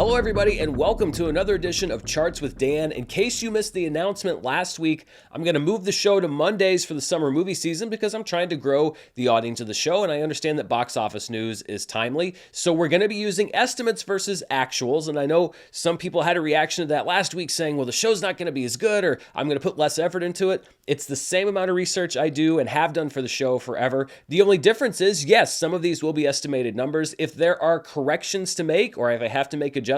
Hello everybody and welcome to another edition of Charts with Dan. In case you missed the announcement last week, I'm going to move the show to Mondays for the summer movie season because I'm trying to grow the audience of the show and I understand that box office news is timely. So we're going to be using estimates versus actuals, and I know some people had a reaction to that last week saying, well, the show's not going to be as good or I'm going to put less effort into it. It's the same amount of research I do and have done for the show forever. The only difference is, yes, some of these will be estimated numbers. If there are corrections to make or if I have to make adjustments,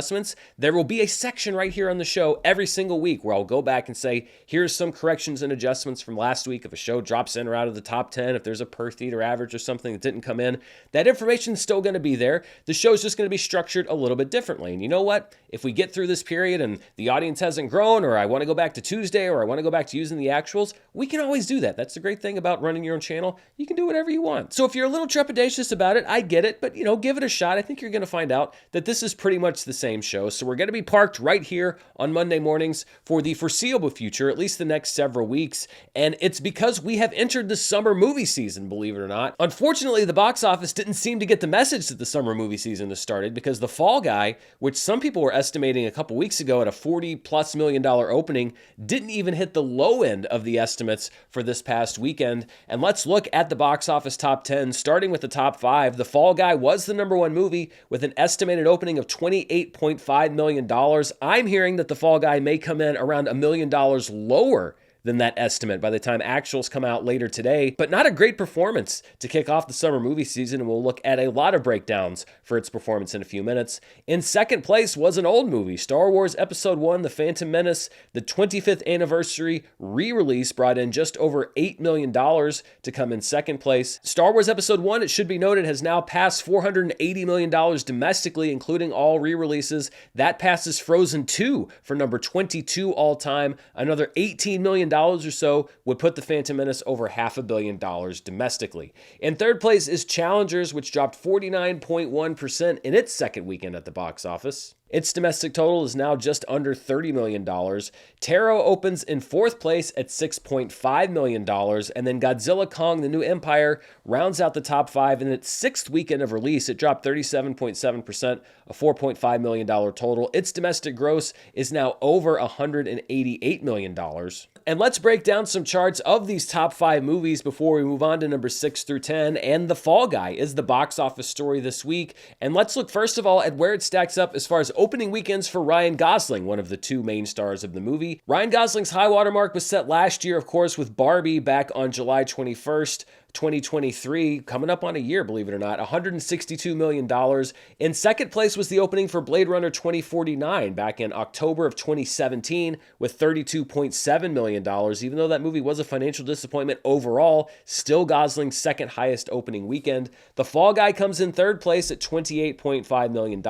there will be a section right here on the show every single week where I'll go back and say, here's some corrections and adjustments from last week. If a show drops in or out of the top 10, if there's a per theater average or something that didn't come in, that information is still going to be there. The show's just going to be structured a little bit differently. And you know what? If we get through this period and the audience hasn't grown, or I want to go back to Tuesday, or I want to go back to using the actuals, we can always do that. That's the great thing about running your own channel. You can do whatever you want. So if you're a little trepidatious about it, I get it, but give it a shot. I think you're going to find out that this is pretty much the same show. So we're going to be parked right here on Monday mornings for the foreseeable future, at least the next several weeks. And it's because we have entered the summer movie season, believe it or not. Unfortunately, the box office didn't seem to get the message that the summer movie season has started because The Fall Guy, which some people were estimating a couple weeks ago at a $40+ million opening, didn't even hit the low end of the estimates for this past weekend. And let's look at the box office top 10, starting with the top 5. The Fall Guy was the number one movie with an estimated opening of $28.5 million. I'm hearing that The Fall Guy may come in around $1 million lower than that estimate by the time actuals come out later today, but not a great performance to kick off the summer movie season, and we'll look at a lot of breakdowns for its performance in a few minutes. In second place was an old movie, Star Wars Episode 1, The Phantom Menace. The 25th anniversary re-release brought in just over $8 million to come in second place. Star Wars Episode 1, it should be noted, has now passed $480 million domestically, including all re-releases. That passes Frozen 2 for number 22 all time. Another $18 million or so would put The Phantom Menace over $500 million domestically. In third place is Challengers, which dropped 49.1% in its second weekend at the box office. Its domestic total is now just under $30 million. Taro opens in fourth place at $6.5 million, and then Godzilla Kong: The New Empire rounds out the top 5. In its sixth weekend of release, it dropped 37.7%, a $4.5 million total. Its domestic gross is now over $188 million. And let's break down some charts of these top 5 movies before we move on to number 6 through 10. And The Fall Guy is the box office story this week. And let's look first of all at where it stacks up as far as opening weekends for Ryan Gosling, one of the two main stars of the movie. Ryan Gosling's high watermark was set last year, of course, with Barbie back on July 21st. 2023, coming up on a year, believe it or not, $162 million. In second place was the opening for Blade Runner 2049 back in October of 2017 with $32.7 million. Even though that movie was a financial disappointment overall, still Gosling's second highest opening weekend. The Fall Guy comes in third place at $28.5 million.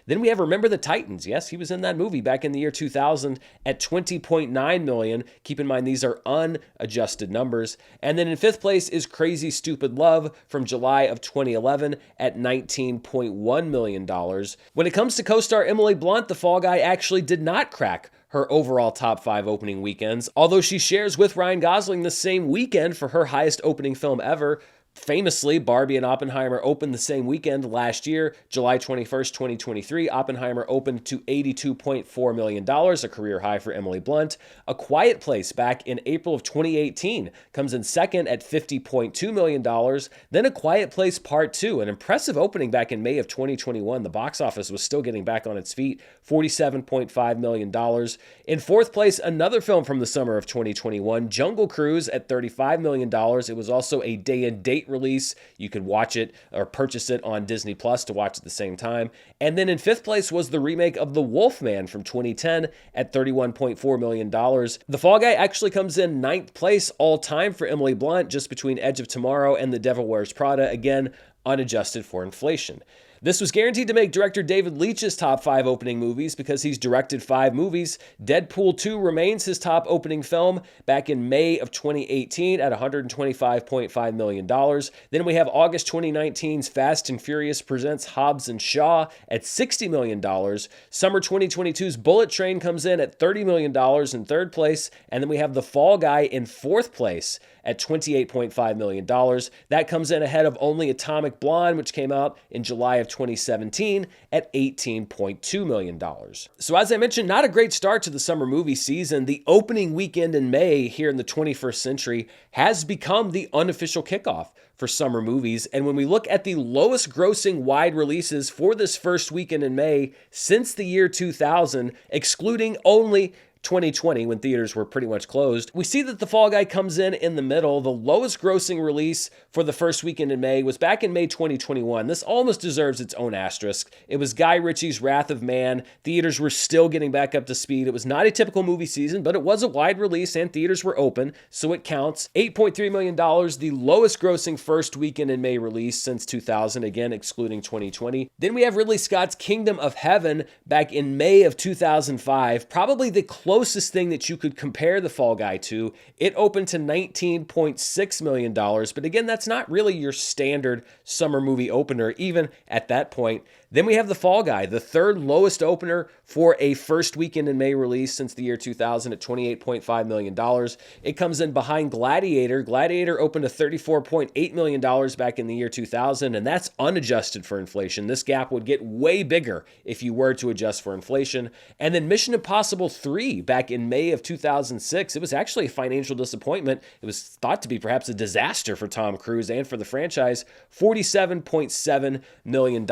Then we have Remember the Titans. Yes, he was in that movie back in the year 2000 at $20.9 million. Keep in mind, these are unadjusted numbers. And then in fifth place is Crazy Stupid Love from July of 2011 at $19.1 million. When it comes to co-star Emily Blunt, The Fall Guy actually did not crack her overall top 5 opening weekends, although she shares with Ryan Gosling the same weekend for her highest opening film ever. Famously, Barbie and Oppenheimer opened the same weekend last year, July 21st, 2023. Oppenheimer opened to $82.4 million, a career high for Emily Blunt. A Quiet Place back in April of 2018 comes in second at $50.2 million. Then A Quiet Place Part 2, an impressive opening back in May of 2021. The box office was still getting back on its feet, $47.5 million. In fourth place, another film from the summer of 2021, Jungle Cruise at $35 million. It was also a day-and-date release. You could watch it or purchase it on Disney Plus to watch at the same time. And then in fifth place was the remake of The Wolfman from 2010 at $31.4 million. The Fall Guy actually comes in ninth place all time for Emily Blunt, just between Edge of Tomorrow and The Devil Wears Prada, again, unadjusted for inflation. This was guaranteed to make director David Leitch's top 5 opening movies because he's directed 5 movies. Deadpool 2 remains his top opening film back in May of 2018 at $125.5 million. Then we have August 2019's Fast and Furious Presents Hobbs and Shaw at $60 million. Summer 2022's Bullet Train comes in at $30 million in third place. And then we have The Fall Guy in fourth place at $28.5 million. That comes in ahead of only Atomic Atomic Blonde, which came out in July of 2017 at $18.2 million. So as I mentioned, not a great start to the summer movie season. The opening weekend in May here in the 21st century has become the unofficial kickoff for summer movies. And when we look at the lowest grossing wide releases for this first weekend in May since the year 2000, excluding only 2020 when theaters were pretty much closed, we see that The Fall Guy comes in the middle. The lowest grossing release for the first weekend in May was back in May 2021. This almost deserves its own asterisk. It was Guy Ritchie's Wrath of Man. Theaters were still getting back up to speed. It was not a typical movie season, but it was a wide release and theaters were open, so it counts. $8.3 million, the lowest grossing first weekend in May release since 2000, again excluding 2020. Then we have Ridley Scott's Kingdom of Heaven back in May of 2005, probably the closest thing that you could compare The Fall Guy to. It opened to $19.6 million, but again, that's not really your standard summer movie opener, even at that point. Then we have The Fall Guy, the third lowest opener for a first weekend in May release since the year 2000 at $28.5 million. It comes in behind Gladiator. Gladiator opened to $34.8 million back in the year 2000, and that's unadjusted for inflation. This gap would get way bigger if you were to adjust for inflation. And then Mission Impossible 3 back in May of 2006. It was actually a financial disappointment. It was thought to be perhaps a disaster for Tom Cruise and for the franchise. $47.7 million.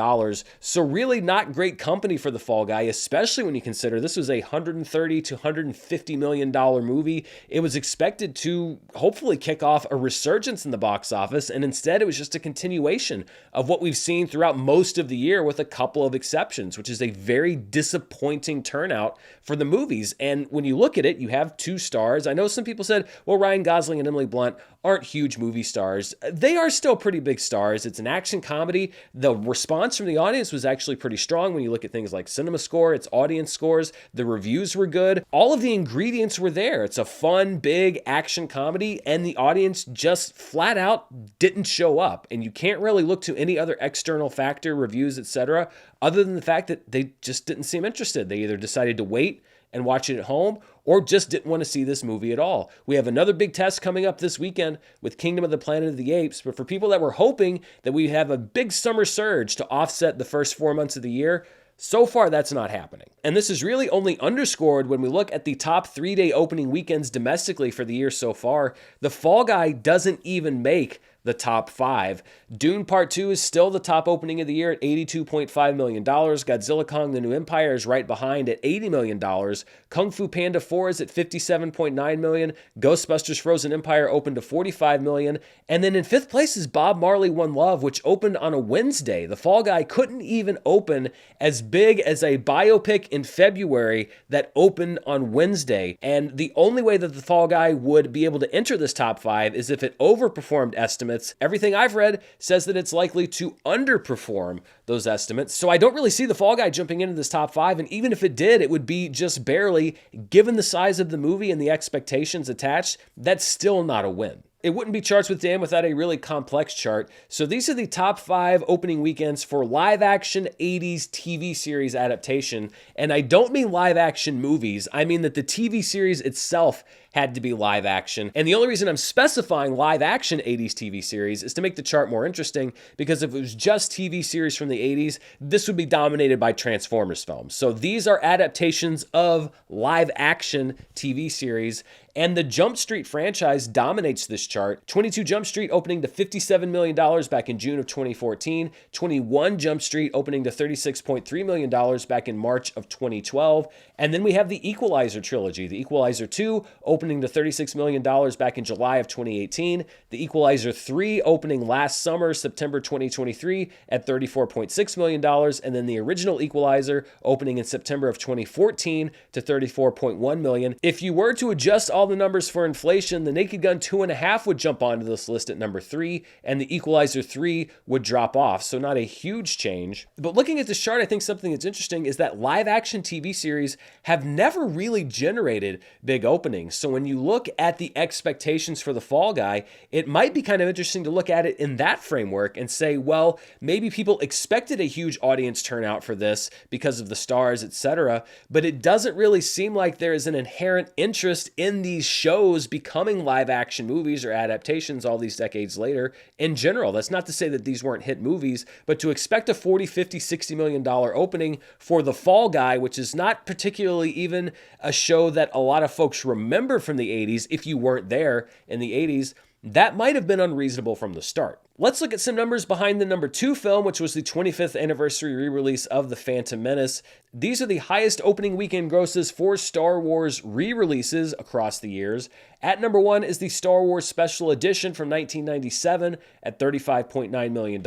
So really not great company for The Fall Guy, especially when you consider this was a $130 to $150 million movie. It was expected to hopefully kick off a resurgence in the box office, and instead it was just a continuation of what we've seen throughout most of the year with a couple of exceptions, which is a very disappointing turnout for the movies. And when you look at it, you have two stars. I know some people said, well, Ryan Gosling and Emily Blunt aren't huge movie stars. They are still pretty big stars. It's an action comedy. The response from the audience was actually pretty strong when you look at things like CinemaScore, its audience scores. The reviews were good. All of the ingredients were there. It's a fun, big action comedy, and the audience just flat out didn't show up. And you can't really look to any other external factor, reviews, etc., other than the fact that they just didn't seem interested. They either decided to wait and watch it at home, or just didn't want to see this movie at all. We have another big test coming up this weekend with Kingdom of the Planet of the Apes, but for people that were hoping that we have a big summer surge to offset the first 4 months of the year, so far that's not happening. And this is really only underscored when we look at the top 3-day opening weekends domestically for the year so far. The Fall Guy doesn't even make the top 5. Dune Part 2 is still the top opening of the year at $82.5 million. Godzilla Kong The New Empire is right behind at $80 million. Kung Fu Panda 4 is at $57.9 million. Ghostbusters Frozen Empire opened to $45 million. And then in 5th place is Bob Marley One Love, which opened on a Wednesday. The Fall Guy couldn't even open as big as a biopic in February that opened on Wednesday. And the only way that The Fall Guy would be able to enter this top 5 is if it overperformed estimates. Everything I've read says that it's likely to underperform those estimates. So I don't really see The Fall Guy jumping into this top 5. And even if it did, it would be just barely. Given the size of the movie and the expectations attached, that's still not a win. It wouldn't be Charts with Dan without a really complex chart. So these are the top 5 opening weekends for live action 80s TV series adaptation. And I don't mean live action movies. I mean that the TV series itself had to be live action. And the only reason I'm specifying live action 80s TV series is to make the chart more interesting, because if it was just TV series from the 80s, this would be dominated by Transformers films. So these are adaptations of live action TV series. And the Jump Street franchise dominates this chart. 22 Jump Street opening to $57 million back in June of 2014. 21 Jump Street opening to $36.3 million back in March of 2012. And then we have the Equalizer trilogy. The Equalizer 2 opening to $36 million back in July of 2018. The Equalizer 3 opening last summer, September 2023 at $34.6 million. And then the original Equalizer opening in September of 2014 to $34.1 million. If you were to adjust all the numbers for inflation, the Naked Gun 2.5 would jump onto this list at number 3, and the Equalizer 3 would drop off. So not a huge change. But looking at this chart, I think something that's interesting is that live action TV series have never really generated big openings. So when you look at the expectations for The Fall Guy, it might be kind of interesting to look at it in that framework and say, well, maybe people expected a huge audience turnout for this because of the stars, etc., but it doesn't really seem like there is an inherent interest in these shows becoming live action movies or adaptations all these decades later in general. That's not to say that these weren't hit movies, but to expect a 40, 50, $60 million opening for The Fall Guy, which is not particularly even a show that a lot of folks remember from the 80s, if you weren't there in the 80s, that might have been unreasonable from the start. Let's look at some numbers behind the number 2 film, which was the 25th anniversary re-release of The Phantom Menace. These are the highest opening weekend grosses for Star Wars re-releases across the years. At number 1 is the Star Wars Special Edition from 1997 at $35.9 million.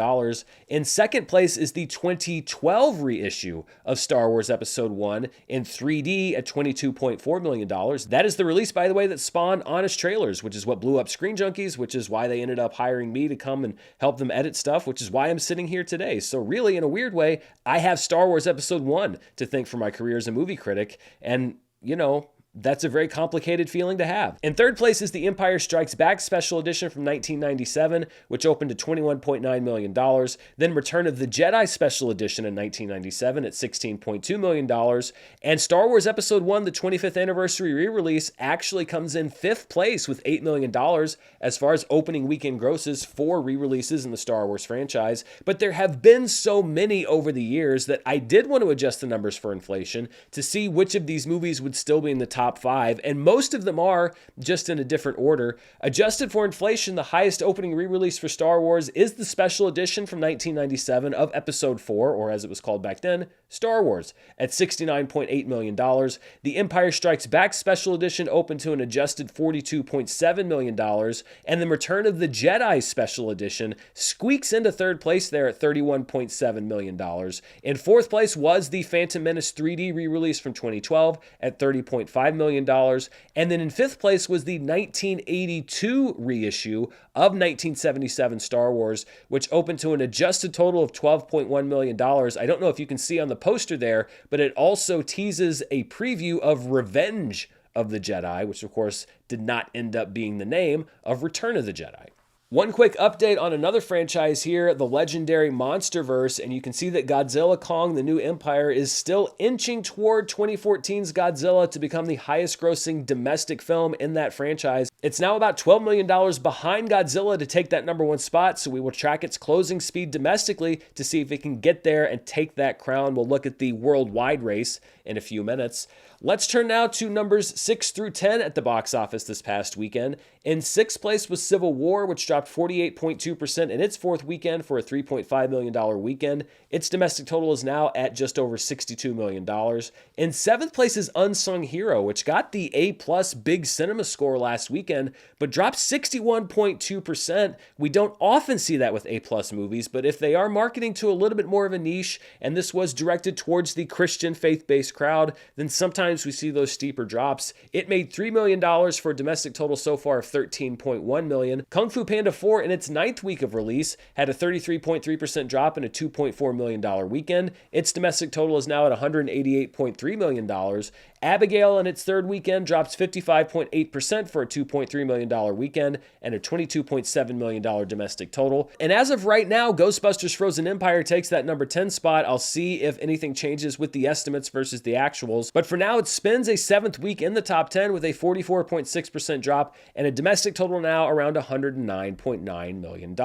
In second place is the 2012 reissue of Star Wars Episode 1 in 3D at $22.4 million. That is the release, by the way, that spawned Honest Trailers, which is what blew up Screen Junkies, which is why they ended up hiring me to come and help them edit stuff, which is why I'm sitting here today. So really, in a weird way, I have Star Wars Episode 1 to thank for my career as a movie critic. And, you know, that's a very complicated feeling to have. In third place is the Empire Strikes Back Special Edition from 1997, which opened to $21.9 million. Then Return of the Jedi Special Edition in 1997 at $16.2 million. And Star Wars Episode 1, the 25th anniversary re-release, actually comes in 5th place with $8 million as far as opening weekend grosses for re-releases in the Star Wars franchise. But there have been so many over the years that I did want to adjust the numbers for inflation to see which of these movies would still be in the top 5, and most of them are, just in a different order. Adjusted for inflation, the highest opening re-release for Star Wars is the Special Edition from 1997 of Episode 4, or as it was called back then, Star Wars, at $69.8 million. The Empire Strikes Back Special Edition opened to an adjusted $42.7 million, and the Return of the Jedi Special Edition squeaks into third place there at $31.7 million. In fourth place was the Phantom Menace 3D re-release from 2012 at $30.5 million. And then in fifth place was the 1982 reissue of 1977 Star Wars, which opened to an adjusted total of $12.1 million. I don't know if you can see on the poster there, but it also teases a preview of Revenge of the Jedi, which of course did not end up being the name of Return of the Jedi. One quick update on another franchise here, the legendary Monsterverse, and you can see that Godzilla Kong: The New Empire is still inching toward 2014's Godzilla to become the highest grossing domestic film in that franchise. It's now about $12 million behind Godzilla to take that number 1 spot, so we will track its closing speed domestically to see if it can get there and take that crown. We'll look at the worldwide race in a few minutes. Let's turn now to numbers 6 through 10 at the box office this past weekend. In 6th place was Civil War, which dropped 48.2% in its 4th weekend for a $3.5 million weekend. Its domestic total is now at just over $62 million. In 7th place is Unsung Hero, which got the A+ big cinema score last weekend, but dropped 61.2%. We don't often see that with A+ movies, but if they are marketing to a little bit more of a niche, and this was directed towards the Christian faith-based crowd, then sometimes we see those steeper drops. It made $3 million for a domestic total so far of $13.1 million. Kung Fu Panda 4 in its 9th week of release had a 33.3% drop in a $2.4 million weekend. Its domestic total is now at $188.3 million. Abigail in its 3rd weekend drops 55.8% for a $2.3 million weekend and a $22.7 million domestic total. And as of right now, Ghostbusters Frozen Empire takes that number 10 spot. I'll see if anything changes with the estimates versus the actuals. But for now, it spends a 7th week in the top 10 with a 44.6% drop and a domestic total now around $109.9 million.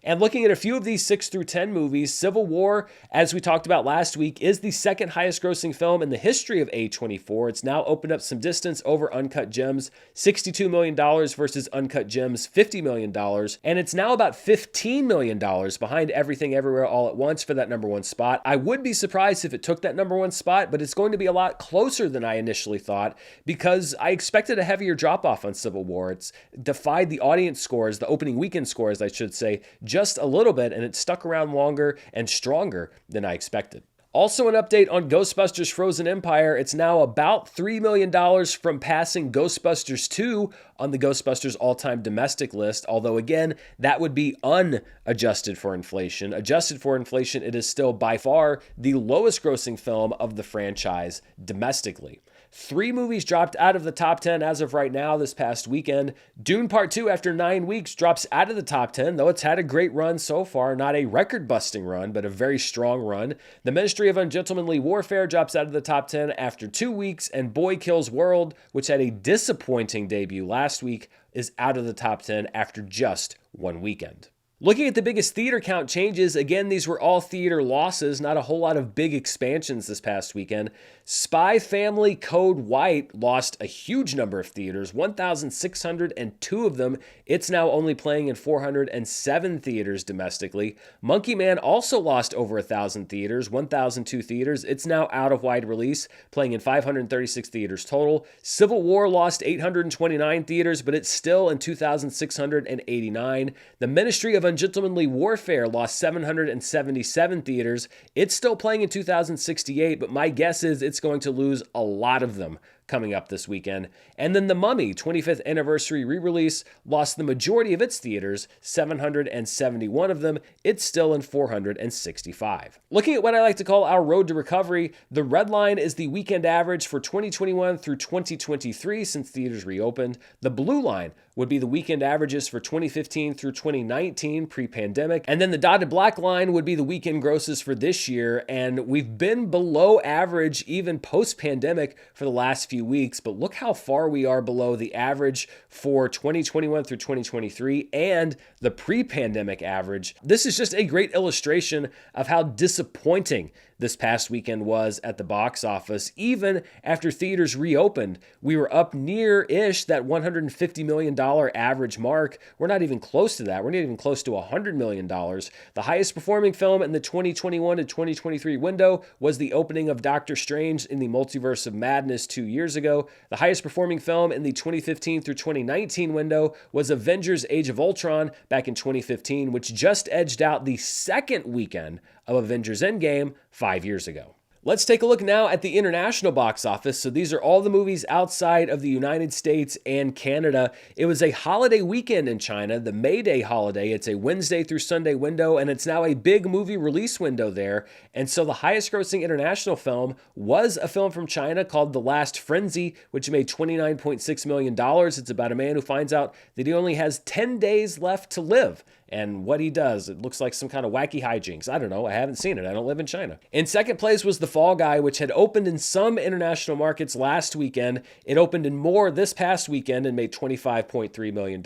And looking at a few of these 6 through 10 movies, Civil War, as we talked about last week, is the 2nd highest grossing film in the history of A24. It's now opened up some distance over Uncut Gems, $62 million versus Uncut Gems, $50 million. And it's now about $15 million behind Everything Everywhere All at Once for that number 1 spot. I would be surprised if it took that number 1 spot, but it's going to be a lot closer than I initially thought because I expected a heavier drop off on Civil War. It's defied the audience scores, the opening weekend scores, I should say, just a little bit, and it stuck around longer and stronger than I expected. Also, an update on Ghostbusters Frozen Empire. It's now about $3 million from passing Ghostbusters 2 on the Ghostbusters all-time domestic list, although again, that would be unadjusted for inflation. Adjusted for inflation, it is still by far the lowest grossing film of the franchise domestically. 3 movies dropped out of the top 10 as of right now this past weekend. Dune Part 2, after 9 weeks, drops out of the top 10, though it's had a great run so far. Not a record-busting run, but a very strong run. The Ministry of Ungentlemanly Warfare drops out of the top 10 after 2 weeks, and Boy Kills World, which had a disappointing debut last week, is out of the top 10 after just 1 weekend. Looking at the biggest theater count changes, again, these were all theater losses, not a whole lot of big expansions this past weekend. Spy Family Code White lost a huge number of theaters, 1,602 of them. It's now only playing in 407 theaters domestically. Monkey Man also lost over 1,000 theaters, 1,002 theaters. It's now out of wide release, playing in 536 theaters total. Civil War lost 829 theaters, but it's still in 2,689. The Ministry of Ungentlemanly Warfare lost 777 theaters. It's still playing in 2,068, but my guess is it's going to lose a lot of them coming up this weekend. And then The Mummy 25th anniversary re-release lost the majority of its theaters, 771 of them. It's still in 465. Looking at what I like to call our road to recovery, the red line is the weekend average for 2021 through 2023 since theaters reopened. The blue line would be the weekend averages for 2015 through 2019 pre-pandemic. And then the dotted black line would be the weekend grosses for this year. And we've been below average even post-pandemic for the last few weeks, but look how far we are below the average for 2021 through 2023 and the pre-pandemic average. This is just a great illustration of how disappointing this past weekend was at the box office. Even after theaters reopened, we were up near-ish that $150 million average mark. We're not even close to that. We're not even close to $100 million. The highest performing film in the 2021 to 2023 window was the opening of Doctor Strange in the Multiverse of Madness 2 years ago. The highest performing film in the 2015 through 2019 window was Avengers Age of Ultron back in 2015, which just edged out the second weekend of Avengers Endgame 5 years ago. Let's take a look now at the international box office. So these are all the movies outside of the United States and Canada. It was a holiday weekend in China, the May Day holiday. It's a Wednesday through Sunday window, and it's now a big movie release window there. And so the highest grossing international film was a film from China called The Last Frenzy, which made $29.6 million. It's about a man who finds out that he only has 10 days left to live. And what he does, it looks like some kind of wacky hijinks. I don't know. I haven't seen it. I don't live in China. In second place was The Fall Guy, which had opened in some international markets last weekend. It opened in more this past weekend and made $25.3 million.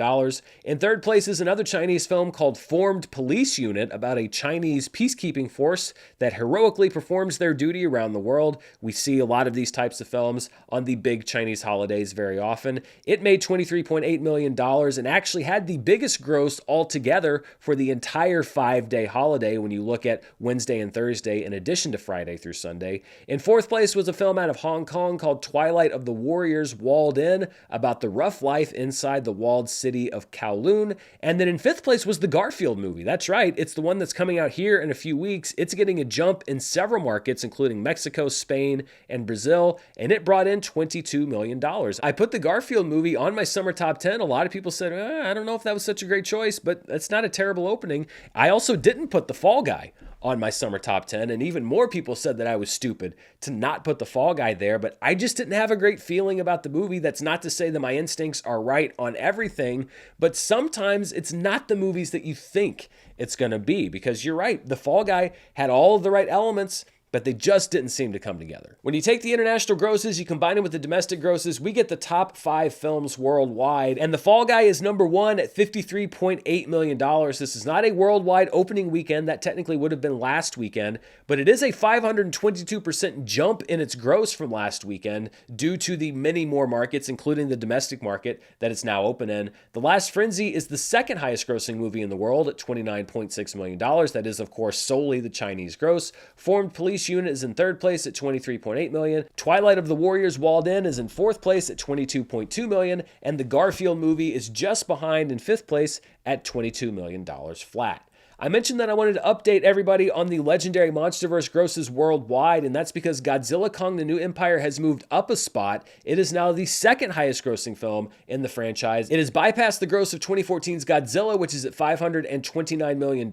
In third place is another Chinese film called Formed Police Unit, about a Chinese peacekeeping force that heroically performs their duty around the world. We see a lot of these types of films on the big Chinese holidays very often. It made $23.8 million and actually had the biggest gross altogether for the entire 5-day holiday when you look at Wednesday and Thursday in addition to Friday through Sunday. In fourth place was a film out of Hong Kong called Twilight of the Warriors Walled In, about the rough life inside the walled city of Kowloon. And then in fifth place was the Garfield movie. That's right, it's the one that's coming out here in a few weeks. It's getting a jump in several markets, including Mexico, Spain, and Brazil, and it brought in $22 million. I put the Garfield movie on my summer top 10. A lot of people said, I don't know if that was such a great choice, but that's not a terrible opening. I also didn't put The Fall Guy on my summer top 10, and even more people said that I was stupid to not put The Fall Guy there, but I just didn't have a great feeling about the movie. That's not to say that my instincts are right on everything, but sometimes it's not the movies that you think it's going to be, because you're right, The Fall Guy had all of the right elements, but they just didn't seem to come together. When you take the international grosses, you combine them with the domestic grosses, we get the top 5 films worldwide, and The Fall Guy is number 1 at $53.8 million. This is not a worldwide opening weekend. That technically would have been last weekend, but it is a 522% jump in its gross from last weekend due to the many more markets, including the domestic market that it's now open in. The Last Frenzy is the second highest grossing movie in the world at $29.6 million. That is, of course, solely the Chinese gross. Formed Police Unit is in third place at $23.8 million. Twilight of the Warriors Walled In is in fourth place at $22.2 million. And the Garfield movie is just behind in fifth place at $22 million flat. I mentioned that I wanted to update everybody on the legendary MonsterVerse grosses worldwide, and that's because Godzilla Kong: The New Empire has moved up a spot. It is now the second highest grossing film in the franchise. It has bypassed the gross of 2014's Godzilla, which is at $529 million.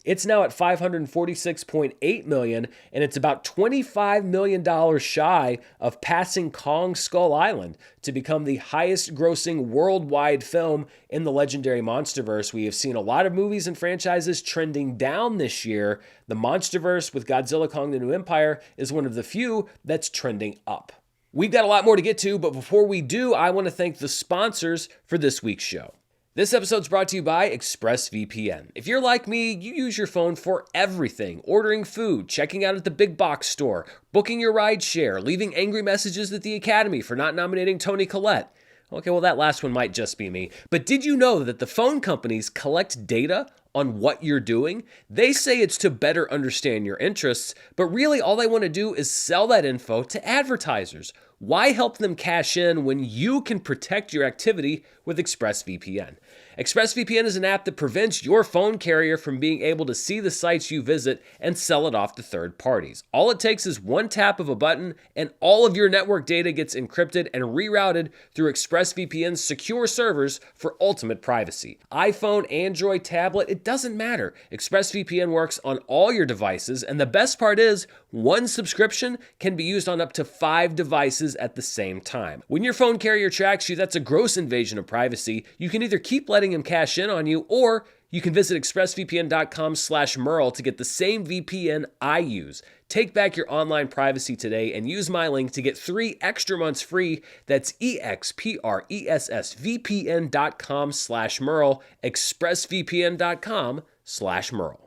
It's now at $546.8 million, and it's about $25 million shy of passing Kong Skull Island to become the highest grossing worldwide film in the legendary MonsterVerse. We have seen a lot of movies and franchises trending down this year. The MonsterVerse with Godzilla Kong: The New Empire is one of the few that's trending up. We've got a lot more to get to, but before we do, I want to thank the sponsors for this week's show. This episode's brought to you by ExpressVPN. If you're like me, you use your phone for everything: ordering food, checking out at the big box store, booking your ride share, leaving angry messages at the Academy for not nominating Toni Collette. Okay, well, that last one might just be me. But did you know that the phone companies collect data on what you're doing? They say it's to better understand your interests, but really all they want to do is sell that info to advertisers. Why help them cash in when you can protect your activity with ExpressVPN? ExpressVPN is an app that prevents your phone carrier from being able to see the sites you visit and sell it off to third parties. All it takes is one tap of a button and all of your network data gets encrypted and rerouted through ExpressVPN's secure servers for ultimate privacy. iPhone, Android, tablet, it doesn't matter. ExpressVPN works on all your devices, and the best part is one subscription can be used on up to 5 devices at the same time. When your phone carrier tracks you, that's a gross invasion of privacy. You can either keep letting him cash in on you, or you can visit expressvpn.com/Murrell to get the same VPN I use. Take back your online privacy today and use my link to get 3 extra months free. That's expressvpn.com/Murrell, expressvpn.com/Murrell.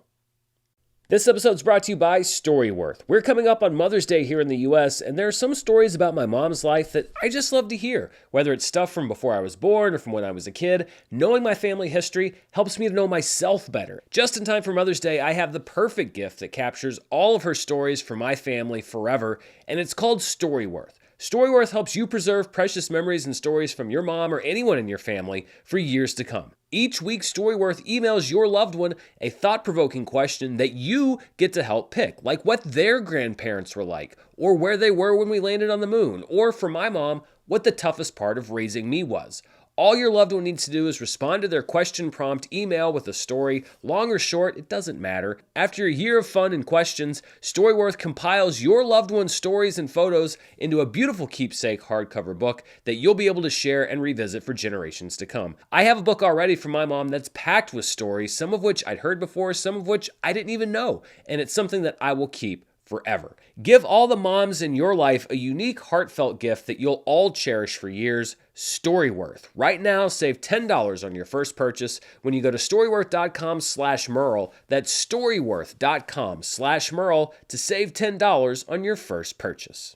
This episode's brought to you by Storyworth. We're coming up on Mother's Day here in the US, and there are some stories about my mom's life that I just love to hear. Whether it's stuff from before I was born or from when I was a kid, knowing my family history helps me to know myself better. Just in time for Mother's Day, I have the perfect gift that captures all of her stories for my family forever, and it's called Storyworth. Storyworth helps you preserve precious memories and stories from your mom or anyone in your family for years to come. Each week, Storyworth emails your loved one a thought-provoking question that you get to help pick, like what their grandparents were like, or where they were when we landed on the moon, or for my mom, what the toughest part of raising me was. All your loved one needs to do is respond to their question prompt email with a story. Long or short, it doesn't matter. After a year of fun and questions, Storyworth compiles your loved one's stories and photos into a beautiful keepsake hardcover book that you'll be able to share and revisit for generations to come. I have a book already from my mom that's packed with stories, some of which I'd heard before, some of which I didn't even know, and it's something that I will keep forever. Give all the moms in your life a unique, heartfelt gift that you'll all cherish for years. Storyworth. Right now, save $10 on your first purchase when you go to storyworth.com/Murrell. That's storyworth.com/Murrell to save $10 on your first purchase.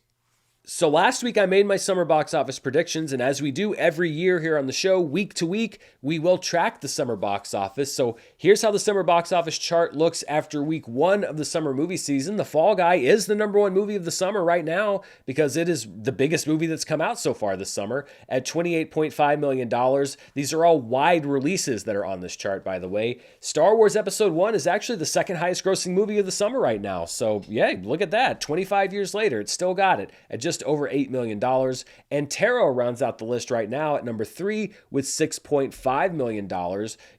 So last week I made my summer box office predictions, and as we do every year here on the show, week to week, we will track the summer box office. So here's how the summer box office chart looks after week 1 of the summer movie season. The Fall Guy is the #1 movie of the summer right now because it is the biggest movie that's come out so far this summer at $28.5 million. These are all wide releases that are on this chart, by the way. Star Wars Episode 1 is actually the second highest grossing movie of the summer right now. So yeah, look at that. 25 years later, it's still got it at just over $8 million. And Tarot rounds out the list right now at number 3 with $6.5 million.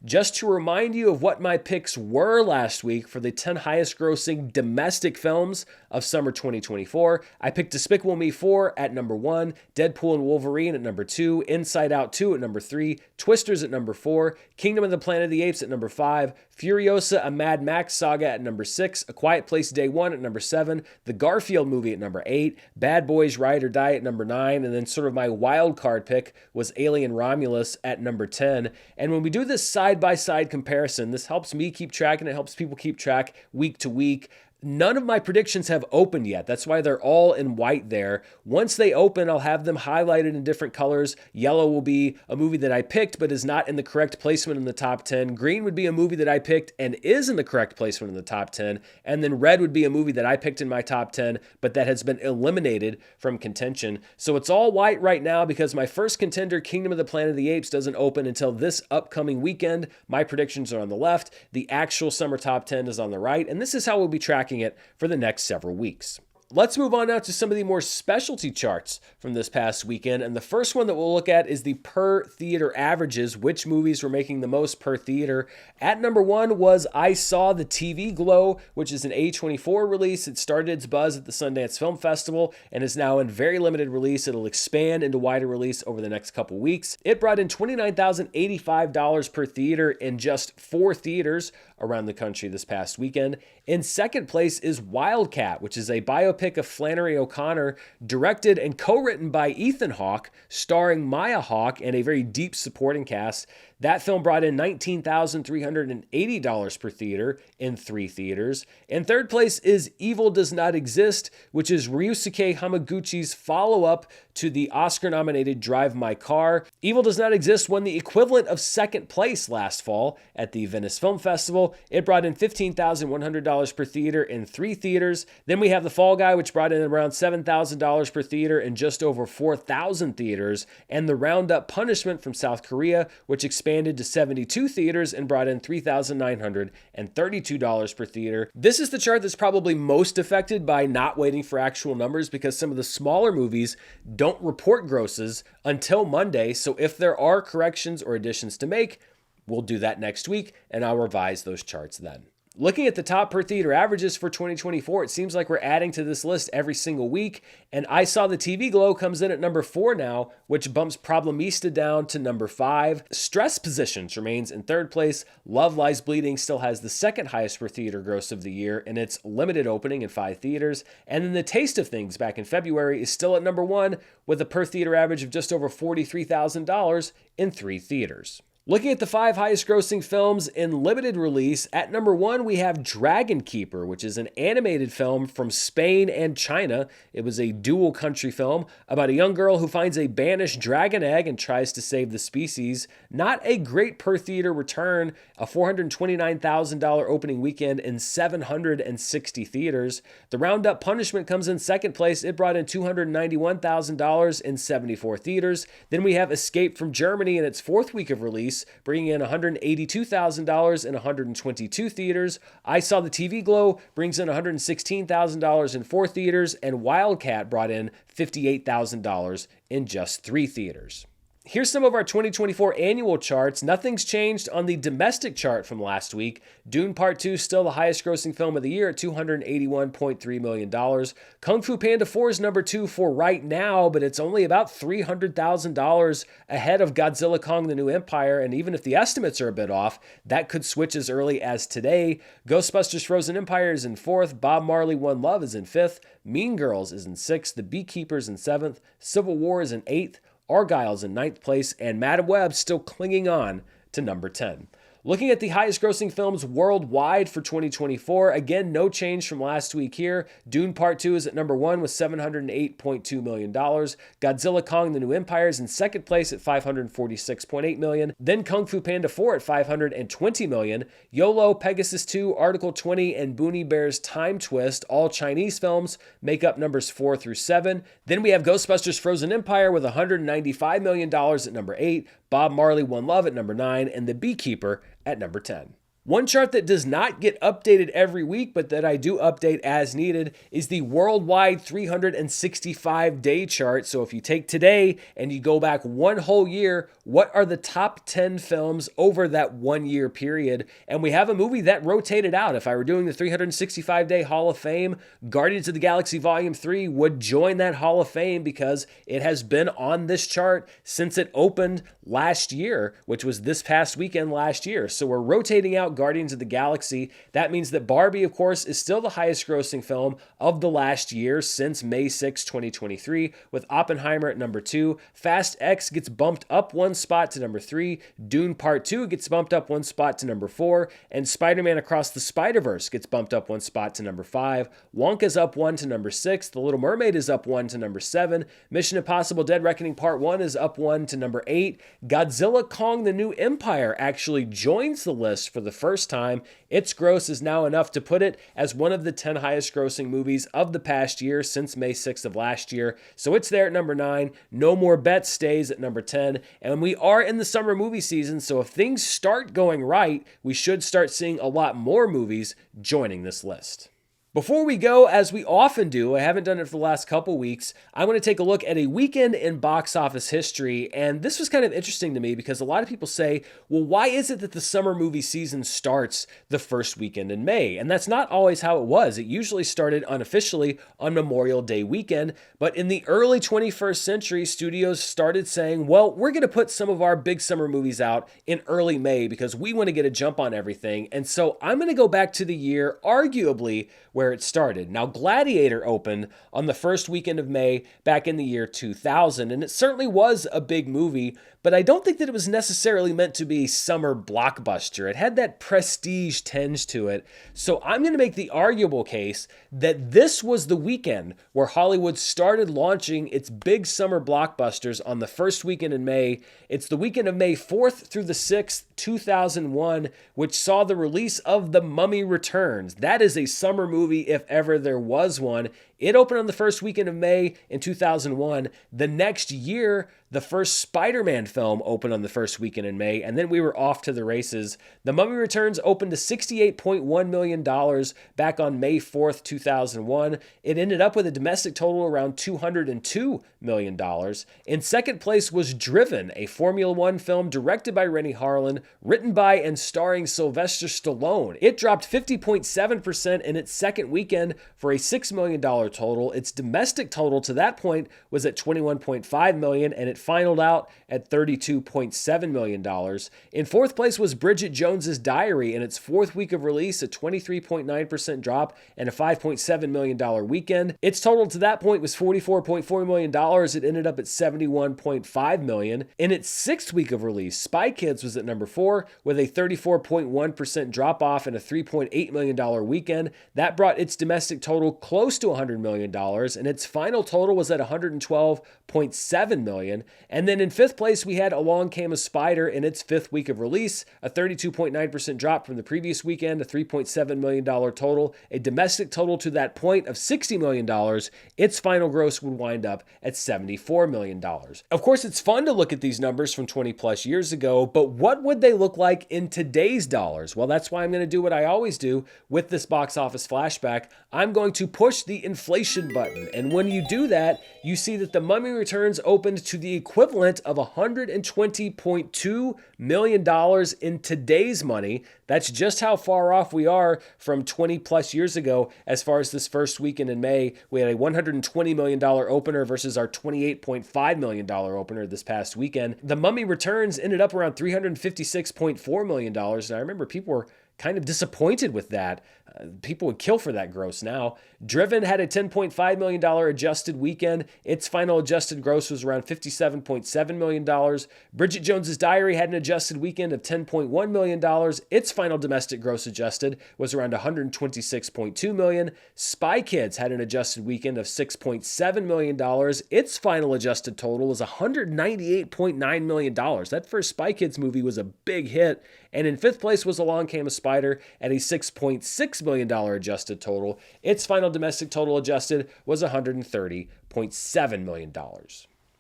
Just to remind you of what my picks were last week for the 10 highest grossing domestic films of summer 2024, I picked Despicable Me 4 at number 1, Deadpool and Wolverine at number 2, Inside Out 2 at number 3, Twisters at number 4, Kingdom of the Planet of the Apes at number 5, Furiosa, a Mad Max saga at number 6, A Quiet Place Day 1 at number 7, The Garfield movie at number 8, Bad Boys Ride or Die at number 9, and then sort of my wild card pick was Alien Romulus at number 10. And when we do this side-by-side comparison, this helps me keep track and it helps people keep track week to week. None of my predictions have opened yet. That's why they're all in white there. Once they open, I'll have them highlighted in different colors. Yellow will be a movie that I picked but is not in the correct placement in the top 10. Green would be a movie that I picked and is in the correct placement in the top 10. And then red would be a movie that I picked in my top 10 but that has been eliminated from contention. So it's all white right now because my first contender, Kingdom of the Planet of the Apes, doesn't open until this upcoming weekend. My predictions are on the left. The actual summer top 10 is on the right. And this is how we'll be tracking it for the next several weeks. Let's move on now to some of the more specialty charts from this past weekend. And the first one that we'll look at is the per theater averages, which movies were making the most per theater. At number one was I Saw the TV Glow, which is an A24 release. It started its buzz at the Sundance Film Festival and is now in very limited release. It'll expand into wider release over the next couple weeks. It brought in $29,085 per theater in just 4 theaters around the country this past weekend. In second place is Wildcat, which is a biopic of Flannery O'Connor, directed and co-written by Ethan Hawke, starring Maya Hawke and a very deep supporting cast. That film brought in $19,380 per theater in 3 theaters. In third place is Evil Does Not Exist, which is Ryusuke Hamaguchi's follow-up to the Oscar-nominated Drive My Car. Evil Does Not Exist won the equivalent of second place last fall at the Venice Film Festival. It brought in $15,100 per theater in 3 theaters. Then we have The Fall Guy, which brought in around $7,000 per theater in just over 4,000 theaters. And The Roundup Punishment from South Korea, which expanded to 72 theaters and brought in $3,932 per theater. This is the chart that's probably most affected by not waiting for actual numbers because some of the smaller movies don't report grosses until Monday. So if there are corrections or additions to make, we'll do that next week and I'll revise those charts then. Looking at the top per theater averages for 2024, it seems like we're adding to this list every single week. And I Saw the TV Glow comes in at number 4 now, which bumps Problemista down to number 5. Stress Positions remains in third place. Love Lies Bleeding still has the second highest per theater gross of the year in its limited opening in 5 theaters. And then The Taste of Things back in February is still at number 1 with a per theater average of just over $43,000 in 3 theaters. Looking at the 5 highest grossing films in limited release, at number 1 we have Dragon Keeper, which is an animated film from Spain and China. It was a dual country film about a young girl who finds a banished dragon egg and tries to save the species. Not a great per theater return, a $429,000 opening weekend in 760 theaters. The Roundup Punishment comes in second place. It brought in $291,000 in 74 theaters. Then we have Escape from Germany in its 4th week of release, bringing in $182,000 in 122 theaters. I Saw the TV Glow brings in $116,000 in 4 theaters, and Wildcat brought in $58,000 in just 3 theaters. Here's some of our 2024 annual charts. Nothing's changed on the domestic chart from last week. Dune Part 2 is still the highest grossing film of the year at $281.3 million. Kung Fu Panda 4 is number 2 for right now, but it's only about $300,000 ahead of Godzilla Kong the New Empire, and even if the estimates are a bit off, that could switch as early as today. Ghostbusters Frozen Empire is in 4th. Bob Marley One Love is in 5th. Mean Girls is in 6th. The Beekeepers in 7th. Civil War is in 8th. Argyle's in 9th place, and Madam Web still clinging on to number 10. Looking at the highest grossing films worldwide for 2024, again, no change from last week here. Dune Part 2 is at number 1 with $708.2 million. Godzilla Kong the New Empire is in second place at $546.8 million. Then Kung Fu Panda 4 at $520 million. YOLO, Pegasus 2, Article 20, and Boonie Bear's Time Twist, all Chinese films, make up numbers 4 through 7. Then we have Ghostbusters Frozen Empire with $195 million at number 8. Bob Marley One Love at number 9, and The Beekeeper at number 10. One chart that does not get updated every week, but that I do update as needed, is the worldwide 365-day chart. So if you take today and you go back one whole year, what are the top 10 films over that 1 year period? And we have a movie that rotated out. If I were doing the 365-day Hall of Fame, Guardians of the Galaxy Volume 3 would join that Hall of Fame because it has been on this chart since it opened last year, which was this past weekend last year. So we're rotating out out Guardians of the Galaxy. That means that Barbie, of course, is still the highest grossing film of the last year since May 6, 2023, with Oppenheimer at number 2. Fast X gets bumped up one spot to number 3. Dune Part 2 gets bumped up one spot to number 4. And Spider-Man Across the Spider-Verse gets bumped up one spot to number 5. Wonka's up 1 to number 6. The Little Mermaid is up 1 to number 7. Mission Impossible Dead Reckoning Part 1 is up 1 to number 8. Godzilla Kong the New Empire actually joins the list for the first time. Its gross is now enough to put it as one of the 10 highest grossing movies of the past year since May 6th of last year. So it's there at number 9. No More Bets stays at number 10. And we are in the summer movie season, so if things start going right, we should start seeing a lot more movies joining this list. Before we go, as we often do, I haven't done it for the last couple weeks, I want to take a look at a weekend in box office history, and this was kind of interesting to me because a lot of people say, well, why is it that the summer movie season starts the first weekend in May? And that's not always how it was. It usually started unofficially on Memorial Day weekend, but in the early 21st century, studios started saying, well, we're going to put some of our big summer movies out in early May because we want to get a jump on everything. And so I'm going to go back to the year, arguably, where it started. Now, Gladiator opened on the first weekend of May back in the year 2000, and it certainly was a big movie, but I don't think that it was necessarily meant to be a summer blockbuster. It had that prestige tinge to it. So I'm going to make the arguable case that this was the weekend where Hollywood started launching its big summer blockbusters on the first weekend in May. It's the weekend of May 4th through the 6th, 2001, which saw the release of The Mummy Returns. That is a summer movie if ever there was one. It opened on the first weekend of May in 2001. The next year, the first Spider-Man film opened on the first weekend in May, and then we were off to the races. The Mummy Returns opened to $68.1 million back on May 4th, 2001. It ended up with a domestic total around $202 million. In second place was Driven, a Formula One film directed by Rennie Harlan, written by and starring Sylvester Stallone. It dropped 50.7% in its second weekend for a $6 million total. Its domestic total to that point was at $21.5 million, and it finaled out at $32.7 million. In fourth place was Bridget Jones's Diary in its fourth week of release, a 23.9% drop and a $5.7 million weekend. Its total to that point was $44.4 million. It ended up at $71.5 million. In its sixth week of release, Spy Kids was at number 4 with a 34.1% drop off and a $3.8 million weekend. That brought its domestic total close to $100 million, and its final total was at $112.7 million. And then in fifth place, we had Along Came a Spider in its fifth week of release, a 32.9% drop from the previous weekend, a $3.7 million total, a domestic total to that point of $60 million. Its final gross would wind up at $74 million. Of course, it's fun to look at these numbers from 20 plus years ago, but what would they look like in today's dollars? Well, that's why I'm going to do what I always do with this box office flashback. I'm going to push the inflation button. And when you do that, you see that The Mummy Returns opened to the equivalent of $120.2 million in today's money. That's just how far off we are from 20 plus years ago as far as this first weekend in May. We had a $120 million opener versus our $28.5 million opener this past weekend. The Mummy Returns ended up around $356.4 million. And I remember people were kind of disappointed with that. People would kill for that gross now. Driven had a $10.5 million adjusted weekend. Its final adjusted gross was around $57.7 million. Bridget Jones's Diary had an adjusted weekend of $10.1 million. Its final domestic gross adjusted was around $126.2 million. Spy Kids had an adjusted weekend of $6.7 million. Its final adjusted total was $198.9 million. That first Spy Kids movie was a big hit. And in fifth place was Along Came a Spider at a $6.6 million adjusted total. Its final domestic total adjusted was $130.7 million.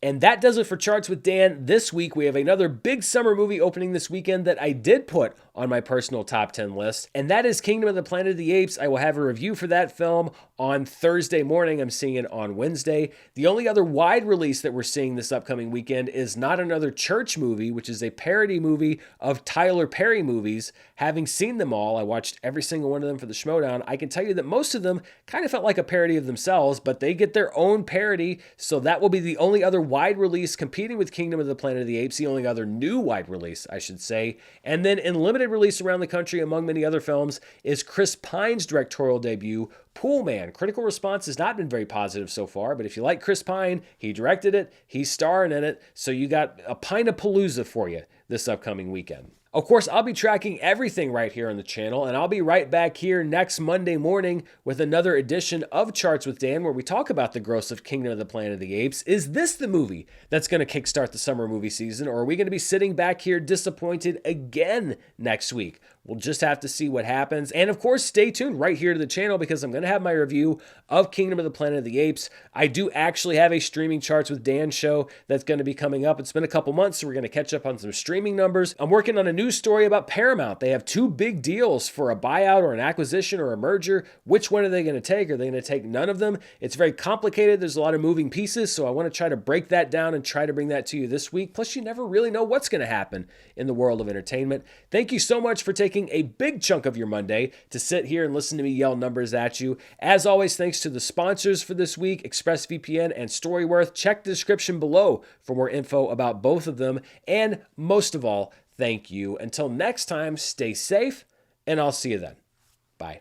And that does it for Charts with Dan this week. We have another big summer movie opening this weekend that I did put on my personal top 10 list, and that is Kingdom of the Planet of the Apes. I will have a review for that film on Thursday morning. I'm seeing it on Wednesday. The only other wide release that we're seeing this upcoming weekend is Not Another Church Movie, which is a parody movie of Tyler Perry movies. Having seen them all, I watched every single one of them for the Schmodown. I can tell you that most of them kind of felt like a parody of themselves, but they get their own parody, so that will be the only other wide release competing with Kingdom of the Planet of the Apes, the only other new wide release, I should say. And then in limited limited release around the country, among many other films, is Chris Pine's directorial debut, Pool Man. Critical response has not been very positive so far, but if you like Chris Pine, he directed it, he's starring in it, so you got a Pine-a-palooza for you this upcoming weekend. Of course, I'll be tracking everything right here on the channel, and I'll be right back here next Monday morning with another edition of Charts with Dan, where we talk about the gross of Kingdom of the Planet of the Apes. Is this the movie that's going to kickstart the summer movie season, or are we going to be sitting back here disappointed again next week? We'll just have to see what happens. And of course, stay tuned right here to the channel because I'm going to have my review of Kingdom of the Planet of the Apes. I do actually have a streaming Charts with Dan show that's going to be coming up. It's been a couple months, so we're going to catch up on some streaming numbers. I'm working on a new story about Paramount. They have two big deals for a buyout or an acquisition or a merger. Which one are they going to take? Are they going to take none of them? It's very complicated. There's a lot of moving pieces, so I want to try to break that down and try to bring that to you this week. Plus, you never really know what's going to happen in the world of entertainment. Thank you so much for taking a big chunk of your Monday to sit here and listen to me yell numbers at you. As always, thanks to the sponsors for this week, ExpressVPN and Storyworth. Check the description below for more info about both of them. And most of all, thank you. Until next time, stay safe, and I'll see you then. Bye.